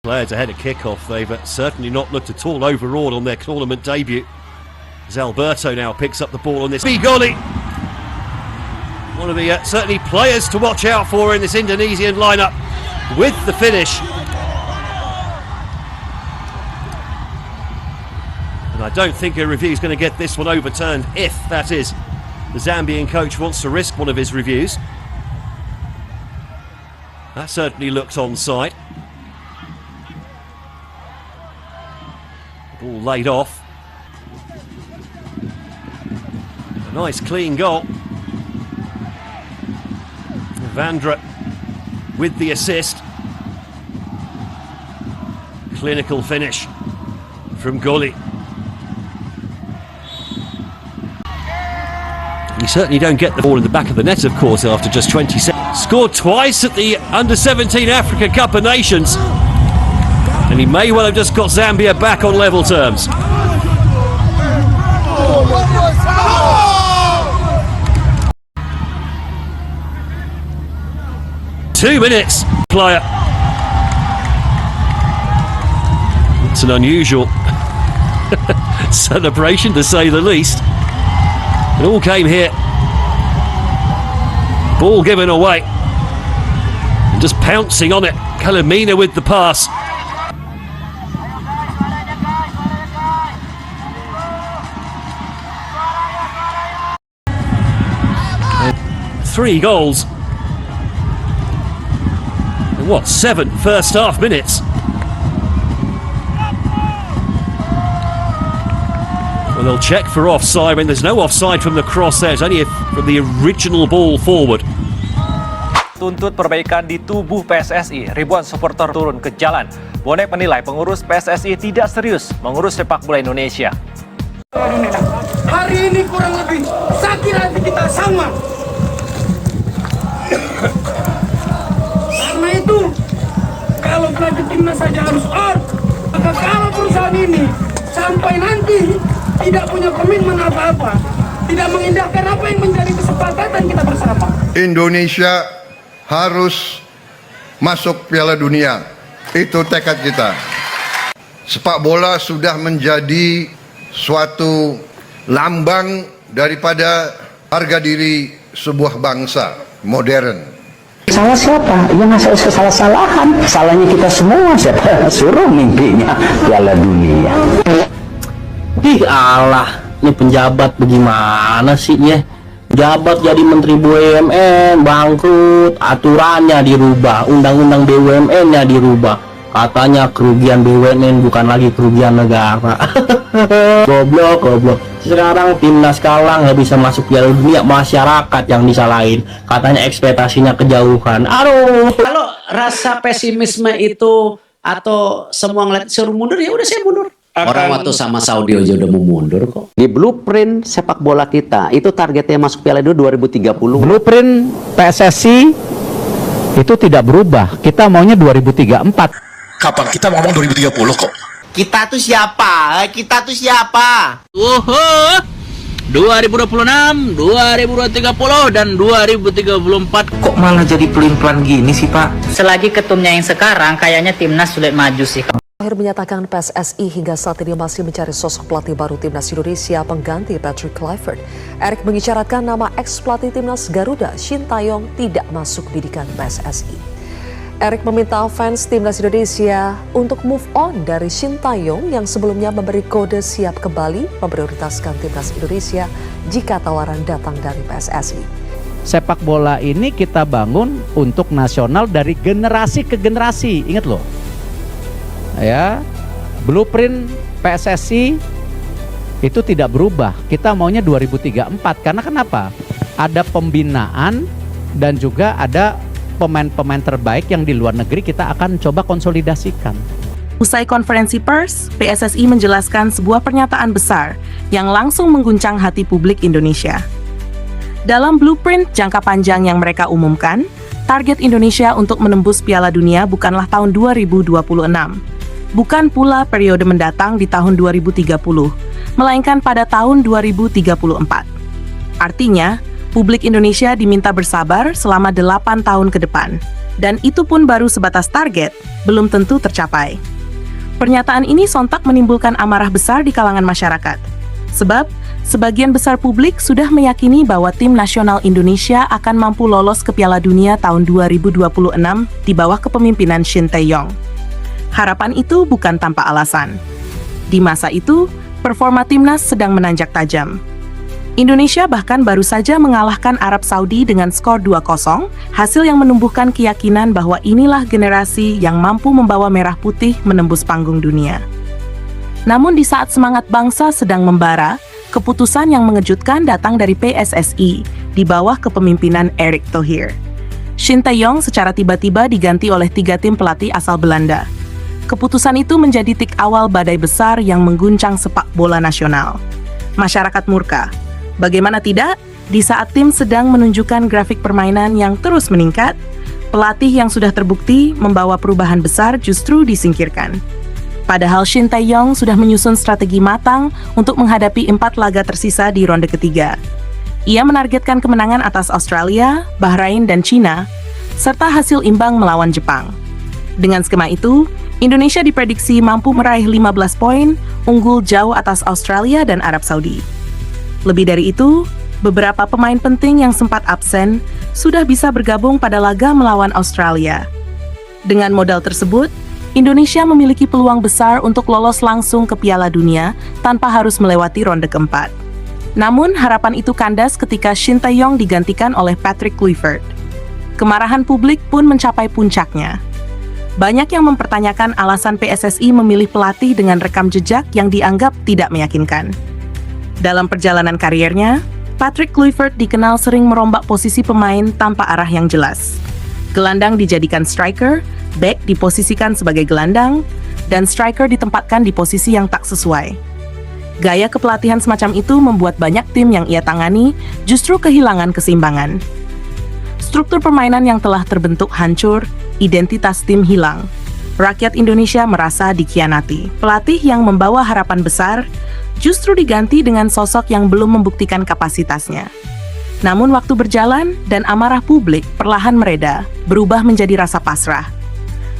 Players ahead of kick-off, they've certainly not looked at all overawed on their tournament debut. As Alberto now picks up the ball on this Bigoli. One of the certainly players to watch out for in this Indonesian lineup with the finish. And I don't think a review is going to get this one overturned if, that is, the Zambian coach wants to risk one of his reviews. That certainly looks onside. Ball laid off. A nice clean goal. Vandra with the assist. Clinical finish from Gully. You certainly don't get the ball in the back of the net, of course, after just 20 seconds. Scored twice at the Under-17 Africa Cup of Nations. And he may well have just got Zambia back on level terms. Two minutes, player. It's an unusual celebration, to say the least. It all came here. Ball given away. And just pouncing on it. Kalamina with the pass. And 3 goals. In what, 7 first half minutes? Well, they'll check for offside. I mean, there's no offside from the cross there. It's only from the original ball forward. Tuntut perbaikan di tubuh PSSI, ribuan supporter turun ke jalan. Bonek menilai pengurus PSSI tidak serius mengurus sepak bola Indonesia. Hari ini kurang lebih sakit hati kita sama. Karena itu, kalau pelatih timnas saja harus out, maka kalau perusahaan ini sampai nanti tidak punya komitmen apa-apa, tidak mengindahkan apa yang menjadi kesepakatan kita bersama. Indonesia harus masuk Piala Dunia. Itu tekad kita. Sepak bola sudah menjadi suatu lambang daripada harga diri sebuah bangsa modern. Salah siapa? Ya nggak salah-salahan. Salahnya kita semua. Siapa suruh mimpinya Piala Dunia? Ih Allah, ini penjabat bagaimana sih ya? Jabat jadi Menteri BUMN, bangkrut, aturannya dirubah, undang-undang BUMN-nya dirubah. Katanya kerugian BUMN bukan lagi kerugian negara. Goblok. Sekarang timnas kalah nggak bisa masuk Piala Dunia, masyarakat yang disalahin. Katanya ekspektasinya kejauhan. Aduh. Kalau rasa pesimisme itu atau semua ngeliat suruh mundur, ya udah saya mundur. Orang waktu sama Saudi aja udah mau mundur kok. Di blueprint sepak bola kita, itu targetnya masuk Piala Dunia 2030. Blueprint PSSI itu tidak berubah. Kita maunya 2034. Kapan kita ngomong 2030 kok? Kita tuh siapa? 2026, 2030 dan 2034. Kok malah jadi pelin-pelan gini sih, Pak? Selagi ketumnya yang sekarang, kayaknya timnas sulit maju sih. Akhir menyatakan PSSI hingga saat ini masih mencari sosok pelatih baru timnas Indonesia pengganti Patrick Kluivert. Erick mengisyaratkan nama ex-pelatih timnas Garuda, Shin Tae-yong, tidak masuk bidikan PSSI. Erick meminta fans timnas Indonesia untuk move on dari Shin Tae-yong yang sebelumnya memberi kode siap kembali memprioritaskan timnas Indonesia jika tawaran datang dari PSSI. Sepak bola ini kita bangun untuk nasional dari generasi ke generasi. Ingat loh. Ya, blueprint PSSI itu tidak berubah. Kita maunya 2034. Karena kenapa? Ada pembinaan dan juga ada pemain-pemain terbaik yang di luar negeri kita akan coba konsolidasikan. Usai konferensi pers, PSSI menjelaskan sebuah pernyataan besar yang langsung mengguncang hati publik Indonesia. Dalam blueprint jangka panjang yang mereka umumkan, target Indonesia untuk menembus Piala Dunia bukanlah tahun 2026. Bukan pula periode mendatang di tahun 2030, melainkan pada tahun 2034. Artinya, publik Indonesia diminta bersabar selama 8 tahun ke depan. Dan itu pun baru sebatas target, belum tentu tercapai. Pernyataan ini sontak menimbulkan amarah besar di kalangan masyarakat. Sebab, sebagian besar publik sudah meyakini bahwa tim nasional Indonesia akan mampu lolos ke Piala Dunia tahun 2026 di bawah kepemimpinan Shin Tae-yong. Harapan itu bukan tanpa alasan. Di masa itu, performa timnas sedang menanjak tajam. Indonesia bahkan baru saja mengalahkan Arab Saudi dengan skor 2-0, hasil yang menumbuhkan keyakinan bahwa inilah generasi yang mampu membawa merah putih menembus panggung dunia. Namun di saat semangat bangsa sedang membara, keputusan yang mengejutkan datang dari PSSI di bawah kepemimpinan Erick Thohir. Shin Tae-yong secara tiba-tiba diganti oleh 3 tim pelatih asal Belanda. Keputusan itu menjadi titik awal badai besar yang mengguncang sepak bola nasional. Masyarakat murka. Bagaimana tidak, di saat tim sedang menunjukkan grafik permainan yang terus meningkat, pelatih yang sudah terbukti membawa perubahan besar justru disingkirkan. Padahal Shin Tae-yong sudah menyusun strategi matang untuk menghadapi 4 laga tersisa di ronde ketiga. Ia menargetkan kemenangan atas Australia, Bahrain, dan China, serta hasil imbang melawan Jepang. Dengan skema itu, Indonesia diprediksi mampu meraih 15 poin, unggul jauh atas Australia dan Arab Saudi. Lebih dari itu, beberapa pemain penting yang sempat absen sudah bisa bergabung pada laga melawan Australia. Dengan modal tersebut, Indonesia memiliki peluang besar untuk lolos langsung ke Piala Dunia tanpa harus melewati ronde keempat. Namun, harapan itu kandas ketika Shin Tae-yong digantikan oleh Patrick Kluivert. Kemarahan publik pun mencapai puncaknya. Banyak yang mempertanyakan alasan PSSI memilih pelatih dengan rekam jejak yang dianggap tidak meyakinkan. Dalam perjalanan kariernya, Patrick Kluivert dikenal sering merombak posisi pemain tanpa arah yang jelas. Gelandang dijadikan striker, bek diposisikan sebagai gelandang, dan striker ditempatkan di posisi yang tak sesuai. Gaya kepelatihan semacam itu membuat banyak tim yang ia tangani justru kehilangan keseimbangan. Struktur permainan yang telah terbentuk hancur, identitas tim hilang. Rakyat Indonesia merasa dikhianati. Pelatih yang membawa harapan besar justru diganti dengan sosok yang belum membuktikan kapasitasnya. Namun waktu berjalan dan amarah publik perlahan mereda, berubah menjadi rasa pasrah.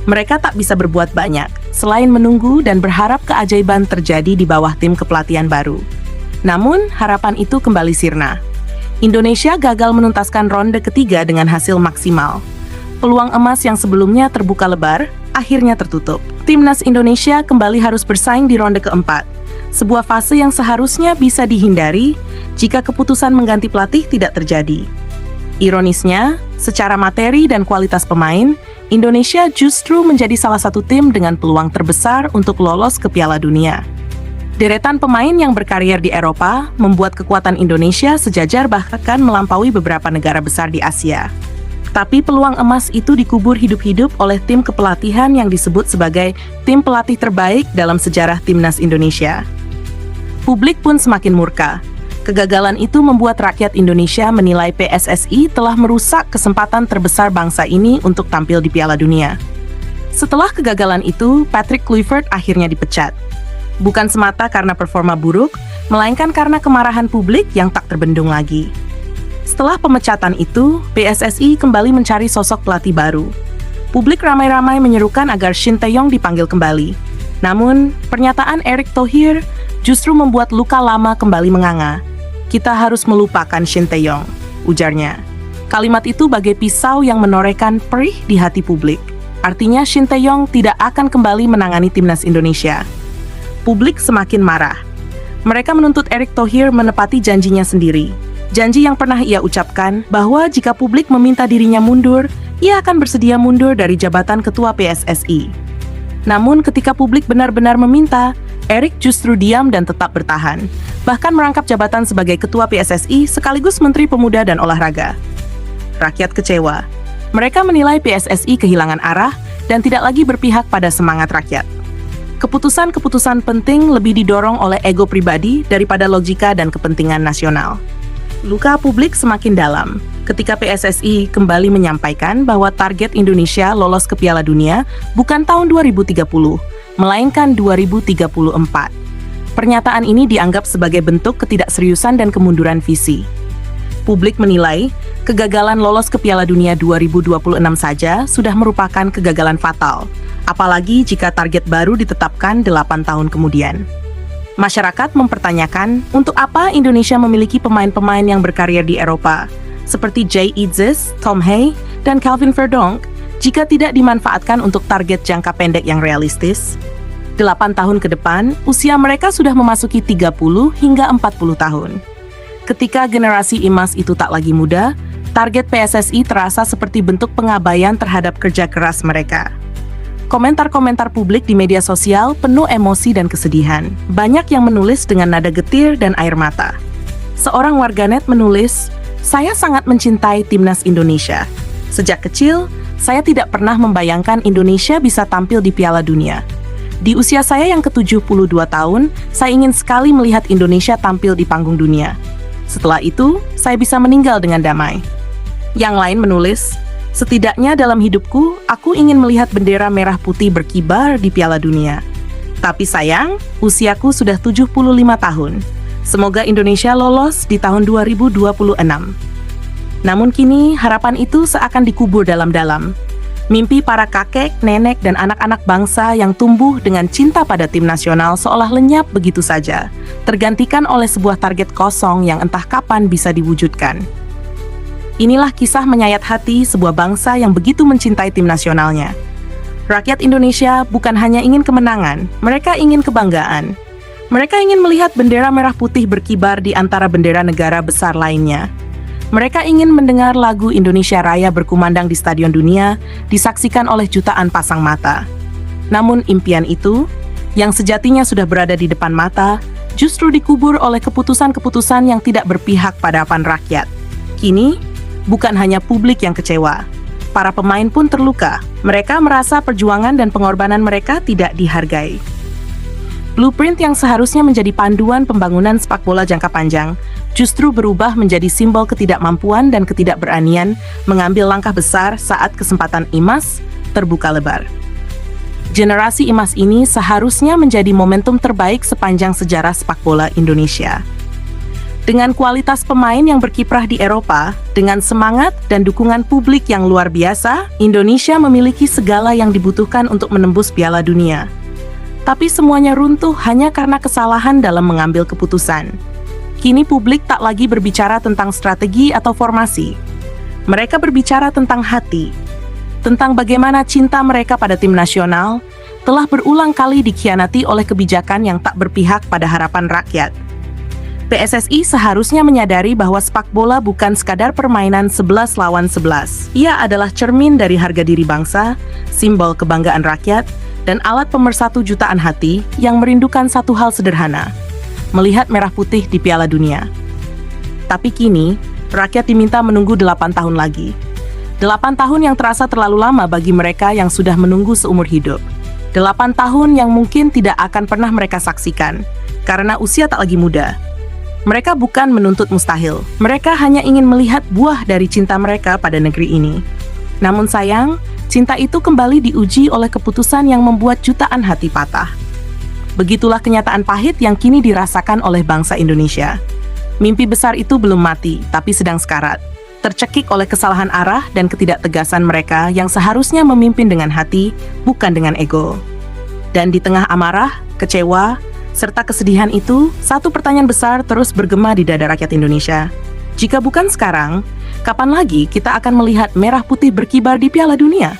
Mereka tak bisa berbuat banyak, selain menunggu dan berharap keajaiban terjadi di bawah tim kepelatihan baru. Namun, harapan itu kembali sirna. Indonesia gagal menuntaskan ronde ketiga dengan hasil maksimal. Peluang emas yang sebelumnya terbuka lebar, akhirnya tertutup. Timnas Indonesia kembali harus bersaing di ronde keempat. Sebuah fase yang seharusnya bisa dihindari jika keputusan mengganti pelatih tidak terjadi. Ironisnya, secara materi dan kualitas pemain, Indonesia justru menjadi salah satu tim dengan peluang terbesar untuk lolos ke Piala Dunia. Deretan pemain yang berkarier di Eropa membuat kekuatan Indonesia sejajar bahkan melampaui beberapa negara besar di Asia. Tapi peluang emas itu dikubur hidup-hidup oleh tim kepelatihan yang disebut sebagai tim pelatih terbaik dalam sejarah Timnas Indonesia. Publik pun semakin murka. Kegagalan itu membuat rakyat Indonesia menilai PSSI telah merusak kesempatan terbesar bangsa ini untuk tampil di Piala Dunia. Setelah kegagalan itu, Patrick Kluivert akhirnya dipecat. Bukan semata karena performa buruk, melainkan karena kemarahan publik yang tak terbendung lagi. Setelah pemecatan itu, PSSI kembali mencari sosok pelatih baru. Publik ramai-ramai menyerukan agar Shin Tae-yong dipanggil kembali. Namun, pernyataan Erick Thohir justru membuat luka lama kembali menganga. Kita harus melupakan Shin Tae-yong, ujarnya. Kalimat itu bagai pisau yang menorehkan perih di hati publik. Artinya Shin Tae-yong tidak akan kembali menangani timnas Indonesia. Publik semakin marah. Mereka menuntut Erick Thohir menepati janjinya sendiri. Janji yang pernah ia ucapkan bahwa jika publik meminta dirinya mundur, ia akan bersedia mundur dari jabatan ketua PSSI. Namun ketika publik benar-benar meminta, Erick justru diam dan tetap bertahan, bahkan merangkap jabatan sebagai ketua PSSI sekaligus Menteri Pemuda dan Olahraga. Rakyat kecewa. Mereka menilai PSSI kehilangan arah dan tidak lagi berpihak pada semangat rakyat. Keputusan-keputusan penting lebih didorong oleh ego pribadi daripada logika dan kepentingan nasional. Luka publik semakin dalam ketika PSSI kembali menyampaikan bahwa target Indonesia lolos ke Piala Dunia bukan tahun 2030, melainkan 2034. Pernyataan ini dianggap sebagai bentuk ketidakseriusan dan kemunduran visi. Publik menilai Kegagalan lolos ke Piala Dunia 2026 saja sudah merupakan kegagalan fatal, apalagi jika target baru ditetapkan 8 tahun kemudian. Masyarakat mempertanyakan untuk apa Indonesia memiliki pemain-pemain yang berkarir di Eropa, seperti Jay Itzes, Tom Hay, dan Calvin Verdonk, jika tidak dimanfaatkan untuk target jangka pendek yang realistis. 8 tahun ke depan, usia mereka sudah memasuki 30 hingga 40 tahun. Ketika generasi emas itu tak lagi muda, target PSSI terasa seperti bentuk pengabaian terhadap kerja keras mereka. Komentar-komentar publik di media sosial penuh emosi dan kesedihan. Banyak yang menulis dengan nada getir dan air mata. Seorang warganet menulis, "Saya sangat mencintai timnas Indonesia. Sejak kecil, saya tidak pernah membayangkan Indonesia bisa tampil di Piala Dunia. Di usia saya yang ke-72 tahun, saya ingin sekali melihat Indonesia tampil di panggung dunia. Setelah itu, saya bisa meninggal dengan damai." Yang lain menulis, "Setidaknya dalam hidupku, aku ingin melihat bendera merah putih berkibar di Piala Dunia. Tapi sayang, usiaku sudah 75 tahun. Semoga Indonesia lolos di tahun 2026. Namun kini, harapan itu seakan dikubur dalam-dalam. Mimpi para kakek, nenek, dan anak-anak bangsa yang tumbuh dengan cinta pada tim nasional seolah lenyap begitu saja, tergantikan oleh sebuah target kosong yang entah kapan bisa diwujudkan. Inilah kisah menyayat hati sebuah bangsa yang begitu mencintai tim nasionalnya. Rakyat Indonesia bukan hanya ingin kemenangan, mereka ingin kebanggaan. Mereka ingin melihat bendera merah putih berkibar di antara bendera negara besar lainnya. Mereka ingin mendengar lagu Indonesia Raya berkumandang di Stadion Dunia, disaksikan oleh jutaan pasang mata. Namun impian itu, yang sejatinya sudah berada di depan mata, justru dikubur oleh keputusan-keputusan yang tidak berpihak pada harapan rakyat. Kini, bukan hanya publik yang kecewa, para pemain pun terluka. Mereka merasa perjuangan dan pengorbanan mereka tidak dihargai. Blueprint yang seharusnya menjadi panduan pembangunan sepak bola jangka panjang, justru berubah menjadi simbol ketidakmampuan dan ketidakberanian mengambil langkah besar saat kesempatan emas terbuka lebar. Generasi emas ini seharusnya menjadi momentum terbaik sepanjang sejarah sepak bola Indonesia. Dengan kualitas pemain yang berkiprah di Eropa, dengan semangat dan dukungan publik yang luar biasa, Indonesia memiliki segala yang dibutuhkan untuk menembus Piala Dunia. Tapi semuanya runtuh hanya karena kesalahan dalam mengambil keputusan. Kini publik tak lagi berbicara tentang strategi atau formasi. Mereka berbicara tentang hati, tentang bagaimana cinta mereka pada tim nasional telah berulang kali dikhianati oleh kebijakan yang tak berpihak pada harapan rakyat. PSSI seharusnya menyadari bahwa sepak bola bukan sekadar permainan 11 lawan 11. Ia adalah cermin dari harga diri bangsa, simbol kebanggaan rakyat, dan alat pemersatu jutaan hati yang merindukan satu hal sederhana, melihat merah putih di Piala Dunia. Tapi kini, rakyat diminta menunggu 8 tahun lagi. 8 tahun yang terasa terlalu lama bagi mereka yang sudah menunggu seumur hidup. 8 tahun yang mungkin tidak akan pernah mereka saksikan, karena usia tak lagi muda. Mereka bukan menuntut mustahil, mereka hanya ingin melihat buah dari cinta mereka pada negeri ini. Namun sayang, cinta itu kembali diuji oleh keputusan yang membuat jutaan hati patah. Begitulah kenyataan pahit yang kini dirasakan oleh bangsa Indonesia. Mimpi besar itu belum mati, tapi sedang sekarat. Tercekik oleh kesalahan arah dan ketidaktegasan mereka yang seharusnya memimpin dengan hati, bukan dengan ego. Dan di tengah amarah, kecewa, serta kesedihan itu, satu pertanyaan besar terus bergema di dada rakyat Indonesia. Jika bukan sekarang, kapan lagi kita akan melihat merah putih berkibar di Piala Dunia?